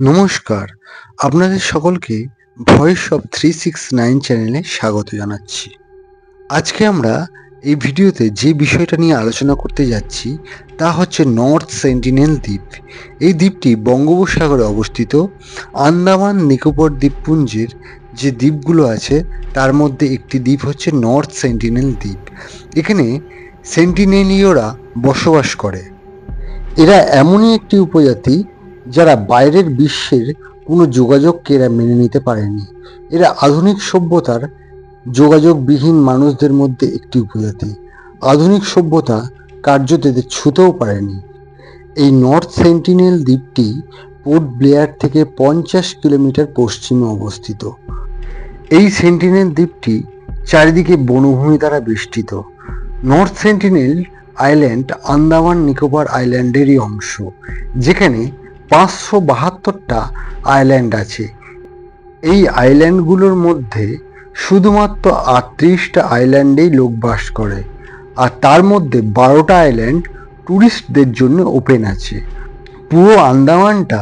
নমস্কার, আপনাদের সকলকে ভয়েস অফ 369 চ্যানেলে স্বাগত জানাচ্ছি। আজকে আমরা এই ভিডিওতে যে বিষয়টা নিয়ে আলোচনা করতে যাচ্ছি তা হচ্ছে নর্থ সেন্টিনেল দ্বীপ। এই দ্বীপটি বঙ্গোপসাগরে অবস্থিত। আন্দামান নিকোবর দ্বীপপুঞ্জের যে দ্বীপগুলো আছে তার মধ্যে একটি দ্বীপ হচ্ছে নর্থ সেন্টিনেল দ্বীপ। এখানে সেন্টিনেলীয়রা বসবাস করে। এরা এমনই একটি উপজাতি যারা বাইরের বিশ্বের কোনো যোগাযোগকে এরা মেনে নিতে পারেনি। এরা আধুনিক সভ্যতার যোগাযোগবিহীন মানুষদের মধ্যে একটি উপজাতি। আধুনিক সভ্যতা কার্যত এদের ছুঁতেও পারেনি। এই নর্থ সেন্টিনেল দ্বীপটি পোর্ট ব্লেয়ার থেকে 50 কিলোমিটার পশ্চিমে অবস্থিত। এই সেন্টিনেল দ্বীপটি চারিদিকে বনভূমি দ্বারা বেষ্টিত। North Sentinel island Andaman Nicobar আইল্যান্ডেরই অংশ, যেখানে 572টা আইল্যান্ড আছে। এই আইল্যান্ডগুলোর মধ্যে শুধুমাত্র 38টা আইল্যান্ডেই লোক বাস করে, আর তার মধ্যে 12টা আইল্যান্ড ট্যুরিস্টদের জন্য ওপেন আছে। পুরো আন্দামানটা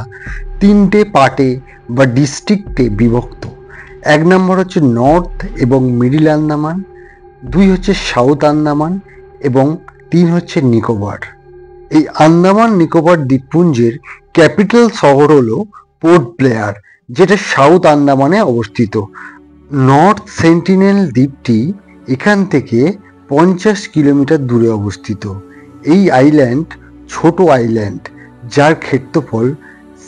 3টে পার্টে বা ডিস্ট্রিক্টে বিভক্ত। 1 নম্বর হচ্ছে নর্থ এবং মিডিল আন্দামান, 2 হচ্ছে সাউথ আন্দামান এবং 3 হচ্ছে নিকোবর। এই আন্দামান নিকোবর দ্বীপপুঞ্জের ক্যাপিটাল শহর হলো পোর্ট ব্লেয়ার, যেটা সাউথ আন্দামানে অবস্থিত। নর্থ সেন্টিনেল দ্বীপটি এখান থেকে 50 কিলোমিটার দূরে অবস্থিত। এই আইল্যান্ড ছোট আইল্যান্ড, যার ক্ষেত্রফল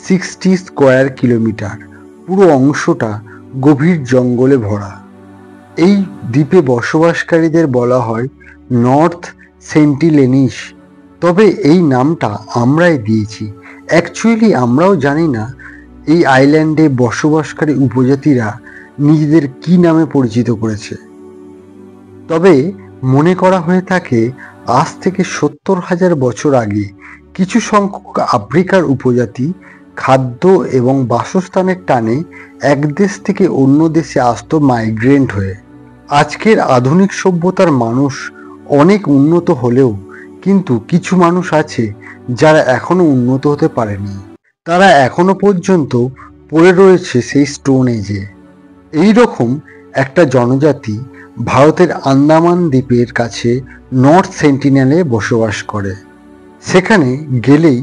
60 স্কোয়ার কিলোমিটার। পুরো অংশটা গভীর জঙ্গলে ভরা। এই দ্বীপে বসবাসকারীদের বলা হয় নর্থ সেন্টিলেনিস। তবে এই নামটা আমরাই দিয়েছি। অ্যাকচুয়ালি আমরাও জানি না এই আইল্যান্ডে বসবাসকারী উপজাতিরা নিজেদের কি নামে পরিচিত করেছে। তবে মনে করা হয়ে থাকে আজ থেকে 70,000 বছর আগে কিছু সংখ্যক আফ্রিকার উপজাতি খাদ্য এবং বাসস্থানের টানে এক দেশ থেকে অন্য দেশে আসতো মাইগ্রেন্ট হয়ে। আজকের আধুনিক সভ্যতার মানুষ অনেক উন্নত হলেও কিন্তু কিছু মানুষ আছে যারা এখনো উন্নত হতে পারেনি। তারা এখনো পর্যন্ত পড়ে রয়েছে সেই স্টোন এজে। এই রকম একটা জনজাতি ভারতের আন্দামান দ্বীপের কাছে নর্থ সেন্টিনেলে বসবাস করে। সেখানে গেলেই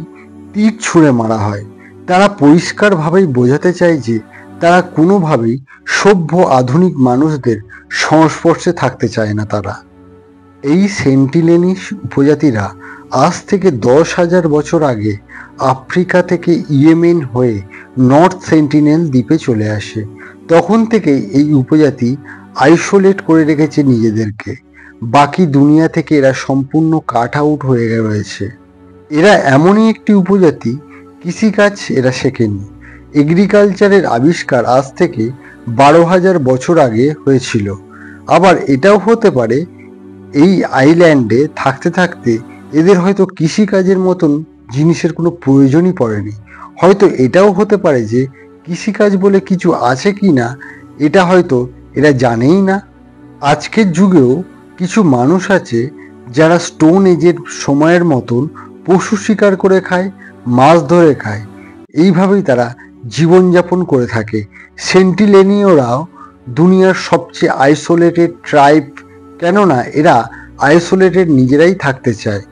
তীর ছুঁড়ে মারা হয়। তারা পরিষ্কারভাবেই বোঝাতে চায় যে তারা কোনোভাবেই সভ্য আধুনিক মানুষদের সংস্পর্শে থাকতে চায় না। তারা এই সেন্টিলেনিস উপজাতিরা আজ থেকে 10,000 বছর আগে আফ্রিকা থেকে ইয়েমেন হয়ে নর্থ সেন্টিনেল দ্বীপে চলে আসে। তখন থেকে এই উপজাতি আইসোলেট করে রেখেছে নিজেদেরকে। বাকি দুনিয়া থেকে এরা সম্পূর্ণ কাট আউট হয়ে রয়েছে। এরা এমনই একটি উপজাতি, কৃষিকাজ এরা শেখেনি। এগ্রিকালচারের আবিষ্কার আজ থেকে 12,000 বছর আগে হয়েছিল। আবার এটাও হতে পারে এই আইল্যান্ডে থাকতে থাকতে এদের হয়তো কৃষিকাজের মতন জিনিসের কোনো প্রয়োজনই পড়েনি। হয়তো এটাও হতে পারে যে কৃষিকাজ বলে কিছু আছে কি না এটা হয়তো এরা জানেই না। আজকের যুগেও কিছু মানুষ আছে যারা স্টোন এজের সময়ের মতন পশু শিকার করে খায়, মাছ ধরে খায়। এইভাবেই তারা জীবনযাপন করে থাকে। সেন্টিলেনীয়রাও দুনিয়ার সবচেয়ে আইসোলেটেড ট্রাইব, কেননা এরা আইসোলেটেড নিজেরাই থাকতে চায়।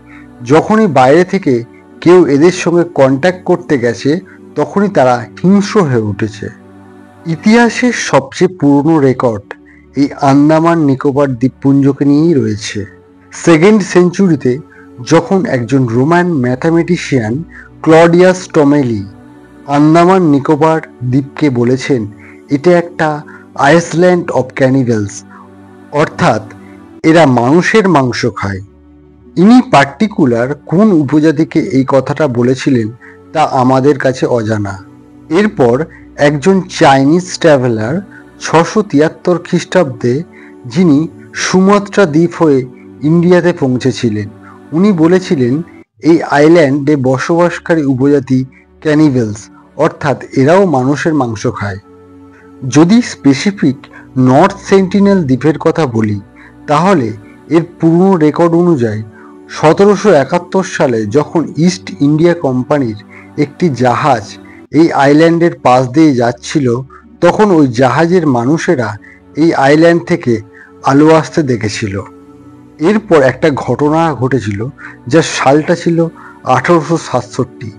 যখনই বাইরে থেকে কেউ এদের সঙ্গে কন্ট্যাক্ট করতে গেছে তখনই তারা হিংস্র হয়ে উঠেছে। ইতিহাসের সবচেয়ে পুরনো রেকর্ড এই আন্দামান নিকোবর দ্বীপপুঞ্জকে নিয়েই রয়েছে। 2nd সেঞ্চুরিতে যখন একজন রোমান ম্যাথামেটিশিয়ান ক্লডিয়াস টমেলি আন্দামান নিকোবর দ্বীপকে বলেছেন এটা একটা আইসল্যান্ড অফ ক্যানিভেলস, অর্থাৎ এরা মানুষের মাংস খায়। ইনি পার্টিকুলার কোন উপজাতিকে এই কথাটা বলেছিলেন তা আমাদের কাছে অজানা। এরপর একজন চাইনিজ ট্রাভেলার 673 খ্রিস্টাব্দে, যিনি সুমাত্রা দ্বীপ হয়ে ইন্ডিয়াতে পৌঁছেছিলেন, উনি বলেছিলেন এই আইল্যান্ডে বসবাসকারী উপজাতি ক্যানিভেলস, অর্থাৎ এরাও মানুষের মাংস খায়। যদি স্পেসিফিক নর্থ সেন্টিনেল দ্বীপের কথা বলি তাহলে এর পুরনো রেকর্ড অনুযায়ী 1771 সালে যখন ইস্ট ইন্ডিয়া কোম্পানির একটি জাহাজ এই আইল্যান্ডের পাশ দিয়ে যাচ্ছিল, তখন ওই জাহাজের মানুষেরা এই আইল্যান্ড থেকে আলো আসতে দেখেছিল। এরপর একটা ঘটনা ঘটেছিল, যার সালটা ছিল 1867।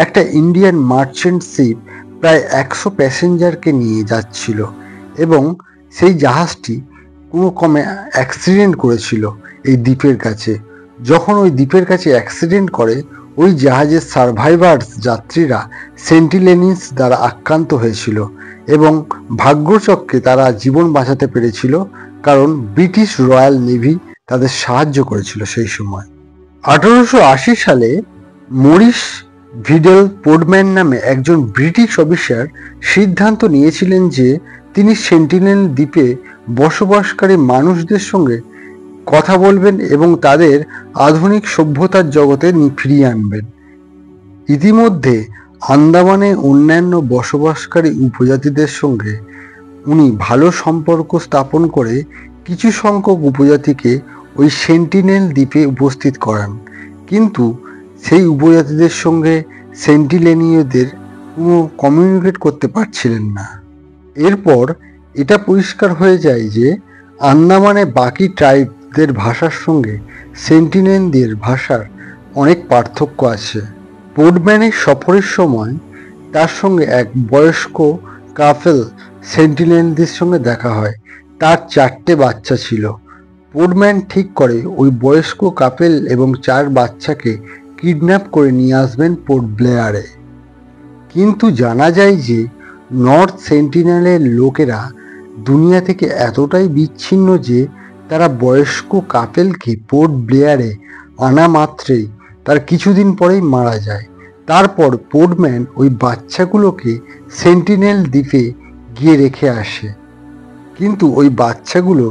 একটা ইন্ডিয়ান মার্চেন্ট শিপ প্রায় 100 প্যাসেঞ্জারকে নিয়ে যাচ্ছিল এবং সেই জাহাজটি কোনো ক্রমে অ্যাক্সিডেন্ট করেছিল এই দ্বীপের কাছে। যখন ওই দ্বীপের কাছে অ্যাক্সিডেন্ট করে, ওই জাহাজের সার্ভাইভার্স যাত্রীরা সেন্টিনেলিস দ্বারা আক্রান্ত হয়েছিল এবং ভাগ্যচক্রে তারা জীবন বাঁচাতে পেরেছিল, কারণ ব্রিটিশ রয়্যাল নেভি তাদের সাহায্য করেছিল সেই সময়। 1880 সালে মরিস ভিডেল পোর্টম্যান নামে একজন ব্রিটিশ অফিসার সিদ্ধান্ত নিয়েছিলেন যে তিনি সেন্টিনেল দ্বীপে বসবাসকারী মানুষদের সঙ্গে কথা বলবেন এবং তাদের আধুনিক সভ্যতার জগতে ফিরিয়ে আনবেন। ইতিমধ্যে আন্দামানে অন্যান্য বসবাসকারী উপজাতিদের সঙ্গে উনি ভালো সম্পর্ক স্থাপন করে কিছু সংখ্যক উপজাতিকে ওই সেন্টিনেল দ্বীপে উপস্থিত করান, কিন্তু সেই উপজাতিদের সঙ্গে সেন্টিনেলীয়দের কোনো কমিউনিকেট করতে পারছিলেন না। এরপর এটা পরিষ্কার হয়ে যায় যে আন্দামানে বাকি ট্রাইবদের ভাষার সঙ্গে সেন্টিনেলদের ভাষার অনেক পার্থক্য আছে। পোর্টম্যানের সফরের সময় তার সঙ্গে এক বয়স্ক কাপল সেন্টিনেলদের সঙ্গে দেখা হয়। তার 4টে বাচ্চা ছিল। পোর্টম্যান ঠিক করে ওই বয়স্ক কাপল এবং 4 বাচ্চাকে কিডন্যাপ করে নিয়ে আসবেন পোর্ট ব্লেয়ারে। কিন্তু জানা যায় যে নর্থ সেন্টিনেলের লোকেরা দুনিয়া থেকে এতটাই বিচ্ছিন্ন যে তারা বয়স্ক কাপেলকে পোর্ট ব্লেয়ারে আনা মাত্রেই তার কিছুদিন পরেই মারা যায়। তারপর পোর্টম্যান ওই বাচ্চাগুলোকে সেন্টিনেল দ্বীপে গিয়ে রেখে আসে, কিন্তু ওই বাচ্চাগুলো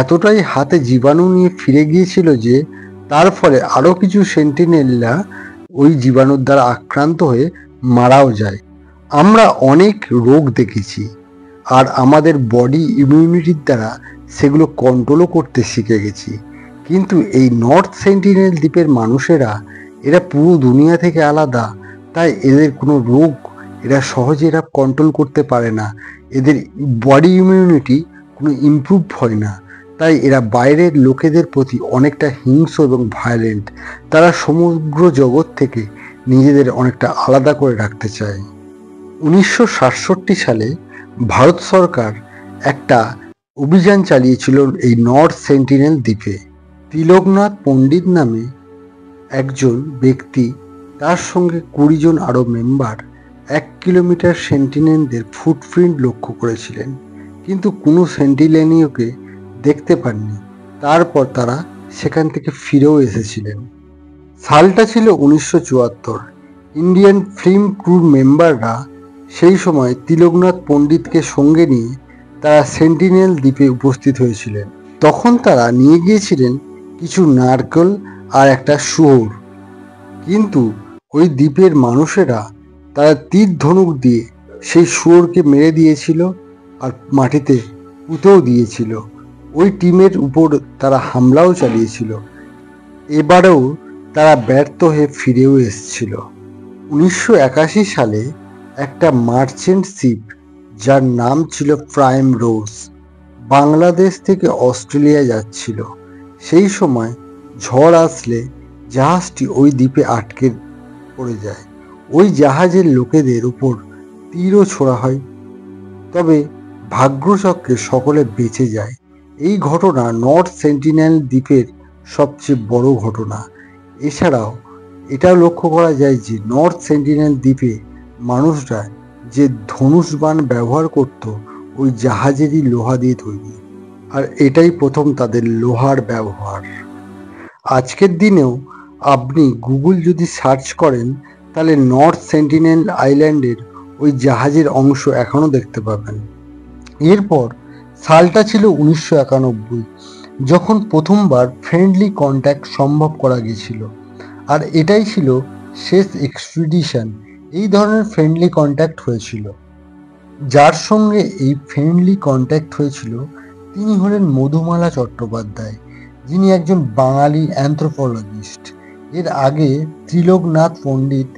এতটাই হাতে জীবাণু নিয়ে ফিরে গিয়েছিল যে তার ফলে আরও কিছু সেন্টিনেলরা ওই জীবাণুর দ্বারা আক্রান্ত হয়ে মারাও যায়। আমরা অনেক রোগ দেখেছি আর আমাদের বডি ইমিউনিটির দ্বারা সেগুলো কন্ট্রোলও করতে শিখে গেছি, কিন্তু এই নর্থ সেন্টিনেল দ্বীপের মানুষেরা এরা পুরো দুনিয়া থেকে আলাদা, তাই এদের কোনো রোগ সহজে কন্ট্রোল করতে পারে না। এদের বডি ইমিউনিটি কোনো ইমপ্রুভ হয় না, তাই এরা বাইরের লোকেদের প্রতি অনেকটা হিংস্র এবং ভায়োলেন্ট। তারা সমগ্র জগৎ থেকে নিজেদের অনেকটা আলাদা করে রাখতে চায়। 1967 সালে ভারত সরকার একটা অভিযান চালিয়েছিল এই নর্থ সেন্টিনেল দ্বীপে। তিলকনাথ পণ্ডিত নামে একজন ব্যক্তি, তার সঙ্গে 20 জন আরও মেম্বার 1 কিলোমিটার সেন্টিনেলদের ফুটপ্রিন্ট লক্ষ্য করেছিলেন, কিন্তু কোনো সেন্টিনেলীয়কে দেখতে পাননি। তারপর তারা সেখান থেকে ফিরেও এসেছিলেন। সালটা ছিল 1974। ইন্ডিয়ান ফিল্ম ক্রুর মেম্বাররা সেই সময় তিলকনাথ পণ্ডিতকে সঙ্গে নিয়ে তারা সেন্টিনেল দ্বীপে উপস্থিত হয়েছিলেন। তখন তারা নিয়ে গিয়েছিলেন কিছু নারকেল আর একটা শুয়োর, কিন্তু ওই দ্বীপের মানুষেরা তারা তীর ধনুক দিয়ে সেই শুয়োরকে মেরে দিয়েছিল আর মাটিতে পুঁতেও দিয়েছিল। ওই টিমের উপর তারা হামলাও চালিয়েছিল। এবারেও তারা ব্যর্থ হয়ে ফিরেও এসেছিল। 1981 সালে একটা মার্চেন্ট শিপ, যার নাম ছিল প্রাইম রোজ, বাংলাদেশ থেকে অস্ট্রেলিয়া যাচ্ছিল। সেই সময় ঝড় আসলে জাহাজটি ওই দ্বীপে আটকে পড়ে যায়। ওই জাহাজের লোকেদের উপর তীরও ছোড়া হয়, তবে ভাগ্যচক্রে সকলে বেঁচে যায়। এই ঘটনা নর্থ সেন্টিনেল দ্বীপের সবচেয়ে বড় ঘটনা। এছাড়াও এটাও লক্ষ্য করা যায় যে নর্থ সেন্টিনেল দ্বীপে মানুষরা যে ধনুষ বাণ ব্যবহার করত ওই জাহাজেরই লোহা দিয়ে তৈরি, আর এটাই প্রথম তাদের লোহার ব্যবহার। আজকের দিনেও আপনি গুগল যদি সার্চ করেন তাহলে নর্থ সেন্টিনেল আইল্যান্ডের ওই জাহাজের অংশ এখনও দেখতে পাবেন। এরপর সালটা ছিল 1991, যখন প্রথমবার ফ্রেন্ডলি কন্ট্যাক্ট সম্ভব করা গেছিল, আর এটাই ছিল শেষ এক্সপিডিশন এই ধরনের ফ্রেন্ডলি কন্ট্যাক্ট হয়েছিল। যার সঙ্গে এই ফ্রেন্ডলি কন্ট্যাক্ট হয়েছিল তিনি হলেন মধুমালা চট্টোপাধ্যায়, যিনি একজন বাঙালি অ্যানথ্রোপোলজিস্ট। এর আগে তিলকনাথ পণ্ডিত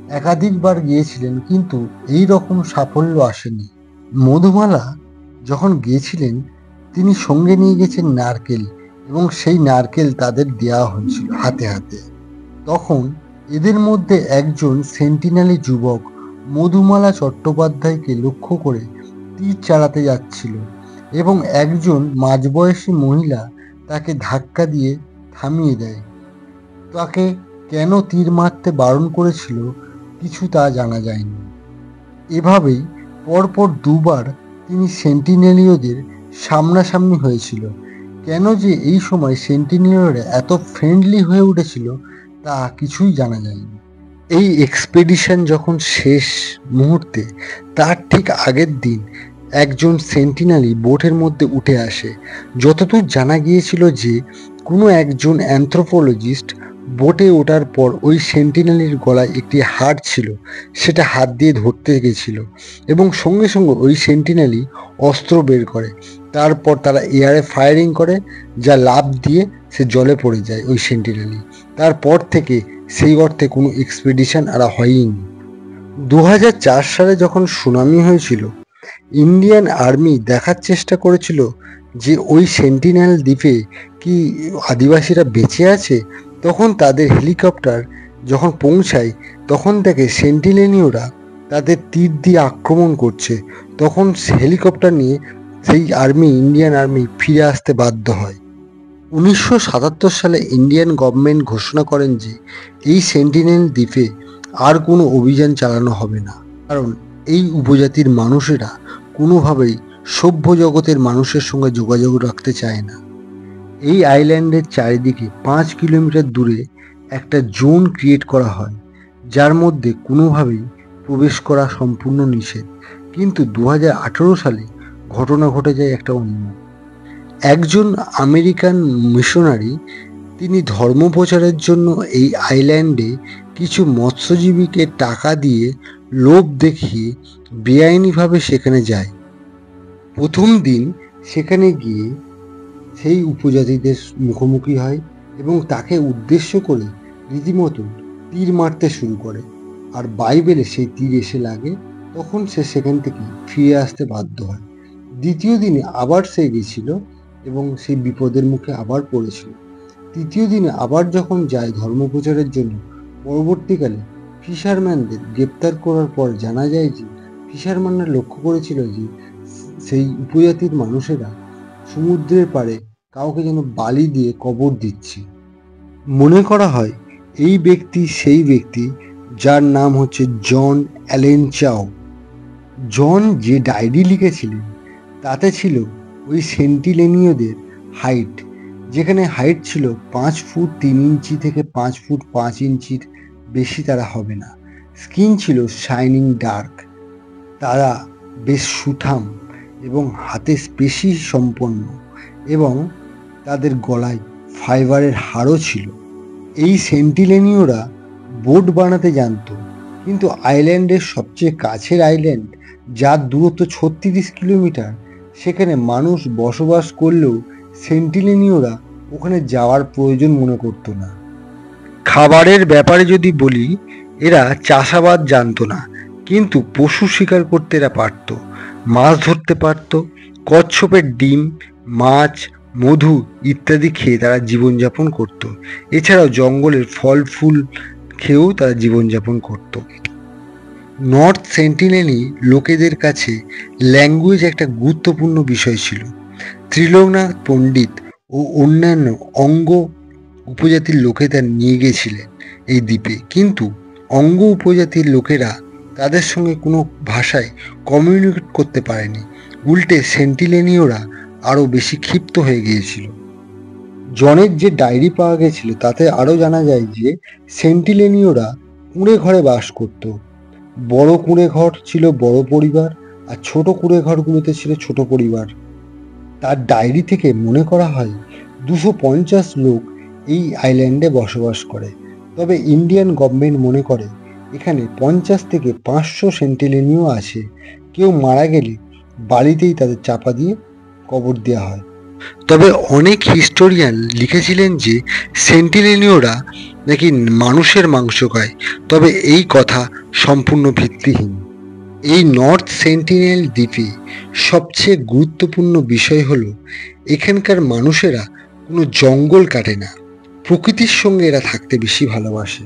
একাধিকবার গিয়েছিলেন, কিন্তু এই রকম সাফল্য আসেনি। মধুমালা যখন গিয়েছিলেন, তিনি সঙ্গে নিয়ে গেছেন নারকেল, এবং সেই নারকেল তাদের দেওয়া হয়েছিল হাতে হাতে। তখন এদের মধ্যে একজন সেন্টিনালি যুবক মধুমালা চট্টোপাধ্যায়কে লক্ষ্য করে তীর চালাতে যাচ্ছিল, এবং একজন মাঝবয়সী মহিলা তাকে ধাক্কা দিয়ে থামিয়ে দেয়। তাকে কেন তীর মারতে বারণ করেছিল কিছু তা জানা যায়নি। এভাবেই পরপর দুবার তিনি সেন্টিনেলীয়দের সামনাসামনি হয়েছিল। কেন যে এই সময় সেন্টিনেলীয়রা এত ফ্রেন্ডলি হয়ে উঠেছিল তা কিছুই জানা যায়নি। এই এক্সপেডিশন যখন শেষ মুহূর্তে, তার ঠিক আগের দিন একজন সেন্টিনালি বোটের মধ্যে উঠে আসে। যতদূর জানা গিয়েছিল যে কোনো একজন অ্যানথ্রোপোলজিস্ট বোটে ওঠার পর ওই সেন্টিনালির গলায় একটি হাড় ছিল, সেটা হাত দিয়ে ধরতে গেছিল, এবং সঙ্গে সঙ্গে ওই সেন্টিনালি অস্ত্র বের করে। তারপর তারা এয়ারে ফায়ারিং করে, যা লাফ দিয়ে সে জলে পড়ে যায় ওই সেন্টিনালি। তারপর থেকে সেই অর্থে কোনো এক্সপেডিশন আর হয়নি। 2004 সালে যখন সুনামি হয়েছিল, ইন্ডিয়ান আর্মি দেখার চেষ্টা করেছিল যে ওই সেন্টিনেল দ্বীপে কি আদিবাসীরা বেঁচে আছে। তখন তাদের হেলিকপ্টার যখন পৌঁছায়, তখন দেখে সেন্টিনেলীয়রা তাদের তীর দিয়ে আক্রমণ করছে। তখন হেলিকপ্টার নিয়ে সেই ইন্ডিয়ান আর্মি ফিরে আসতে বাধ্য হয়। 1977 সালে ইন্ডিয়ান গভর্নমেন্ট ঘোষণা করেন যে এই সেন্টিনেল দ্বীপে আর কোনো অভিযান চালানো হবে না, কারণ এই উপজাতির মানুষেরা কোনোভাবেই সভ্য জগতের মানুষের সঙ্গে যোগাযোগ রাখতে চায় না। এই আইল্যান্ডের চারিদিকে 5 কিলোমিটার দূরে একটা জোন ক্রিয়েট করা হয়, যার মধ্যে কোনোভাবেই প্রবেশ করা সম্পূর্ণ নিষেধ। কিন্তু 2018 সালে ঘটনা ঘটে যায় একটা অন্য। একজন আমেরিকান মিশনারি, তিনি ধর্ম প্রচারের জন্য এই আইল্যান্ডে কিছু মৎস্যজীবীকে টাকা দিয়ে লোভ দেখিয়ে বেআইনিভাবে সেখানে যায়। প্রথম দিন সেখানে গিয়ে সেই উপজাতিদের মুখোমুখি হয় এবং তাকে উদ্দেশ্য করে রীতিমতো তীর মারতে শুরু করে, আর বাইবেলে সেই তীর এসে লাগে। তখন সে সেখান থেকে ফিরে আসতে বাধ্য হয়। দ্বিতীয় দিনে আবার সে গেছিল এবং সেই বিপদের মুখে আবার পড়েছিল। তৃতীয় দিনে আবার যখন যায় ধর্মপ্রচারের জন্য, পরবর্তীকালে ফিশারম্যানদের গ্রেপ্তার করার পর জানা যায় যে ফিশারম্যানরা লক্ষ্য করেছিল যে সেই উপজাতির মানুষেরা সমুদ্রের পাড়ে কাউকে যেন বালি দিয়ে কবর দিচ্ছে। মনে করা হয় এই ব্যক্তি সেই ব্যক্তি যার নাম হচ্ছে জন অ্যালেন চাও। জন যে ডায়েরি লিখেছিলেন তাতে ছিল ওই সেন্টিনেলীয়দের হাইট, যেখানে হাইট ছিল 5 ফুট 3 ইঞ্চি থেকে 5 ফুট 5 ইঞ্চির বেশি তারা হবে না। স্কিন ছিল শাইনিং ডার্ক, তারা বেশ সুঠাম এবং হাতে পেশি সম্পন্ন, এবং তাদের গলায় ফাইবারের হাড়ও ছিল। এই সেন্টিনেলীয়রা বোট বানাতে জানত, কিন্তু আইল্যান্ডের সবচেয়ে কাছের আইল্যান্ড, যার দূরত্ব 36 কিলোমিটার, সেখানে মানুষ বসবাস করলেও সেন্টিনেলীয়রা ওখানে যাওয়ার প্রয়োজন মনে করতো না। খাবারের ব্যাপারে যদি বলি, এরা চাষাবাদ জানতো না, কিন্তু পশু শিকার করতে এরা পারত, মাছ ধরতে পারত, কচ্ছপের ডিম, মাছ, মধু ইত্যাদি খেয়ে তারা জীবনযাপন করত। এছাড়াও জঙ্গলের ফল ফুল খেয়েও তারা জীবনযাপন করত। নর্থ সেন্টিনেলি লোকেদের কাছে ল্যাঙ্গুয়েজ একটা গুরুত্বপূর্ণ বিষয় ছিল। ত্রিলোকনাথ পণ্ডিত ও অন্যান্য অঙ্গ উপজাতির লোকেদের নিয়ে গেছিলেন এই দ্বীপে, কিন্তু অঙ্গ উপজাতির লোকেরা তাদের সঙ্গে কোনো ভাষায় কমিউনিকেট করতে পারেনি। উল্টে সেন্টিনেলীয়রা আরও বেশি ক্ষিপ্ত হয়ে গিয়েছিল। জনের যে ডায়েরি পাওয়া গেছিল তাতে আরও জানা যায় যে সেন্টিনেলীয়রা কুঁড়ে ঘরে বাস করত। বড় কুঁড়ে ঘর ছিল বড় পরিবার, আর ছোট কুঁড়ে ঘরগুলোতে ছিল ছোট পরিবার। তার ডায়েরি থেকে মনে করা হয় 250 লোক এই আইল্যান্ডে বসবাস করে। তবে ইন্ডিয়ান গভর্নমেন্ট মনে করে এখানে 50 থেকে 500 সেন্টিনেলীয় আছে। কেউ মারা গেলে বাড়িতেই তাদের চাপা দিয়ে কবর দেওয়া হয়। তবে অনেক হিস্টোরিয়ান লিখেছিলেন যে সেন্টিনেলীয়রা নাকি মানুষের মাংস খায়, তবে এই কথা সম্পূর্ণ ভিত্তিহীন। এই নর্থ সেন্টিনেল দ্বীপে সবচেয়ে গুরুত্বপূর্ণ বিষয় হলো এখানকার মানুষেরা কোনো জঙ্গল কাটে না, প্রকৃতির সঙ্গে এরা থাকতে বেশি ভালোবাসে,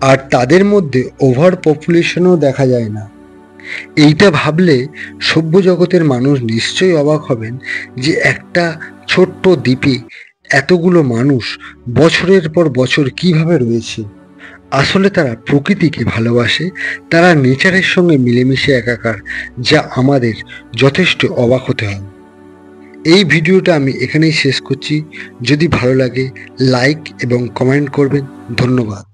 আর তাদের মধ্যে ওভার পপুলেশনও দেখা যায় না। এইটা ভাবলে সভ্য জগতের মানুষ নিশ্চয়ই অবাক হবেন যে একটা ছোট্ট দ্বীপে এতগুলো মানুষ বছরের পর বছর কিভাবে রয়েছে। আসলে তারা প্রকৃতিকে ভালোবাসে, তারা নেচারের সঙ্গে মিলেমিশে একাকার, যা আমাদের যথেষ্ট অবাক হতে হয়। এই ভিডিওটা আমি এখানেই শেষ করছি। যদি ভালো লাগে লাইক এবং কমেন্ট করবেন। ধন্যবাদ।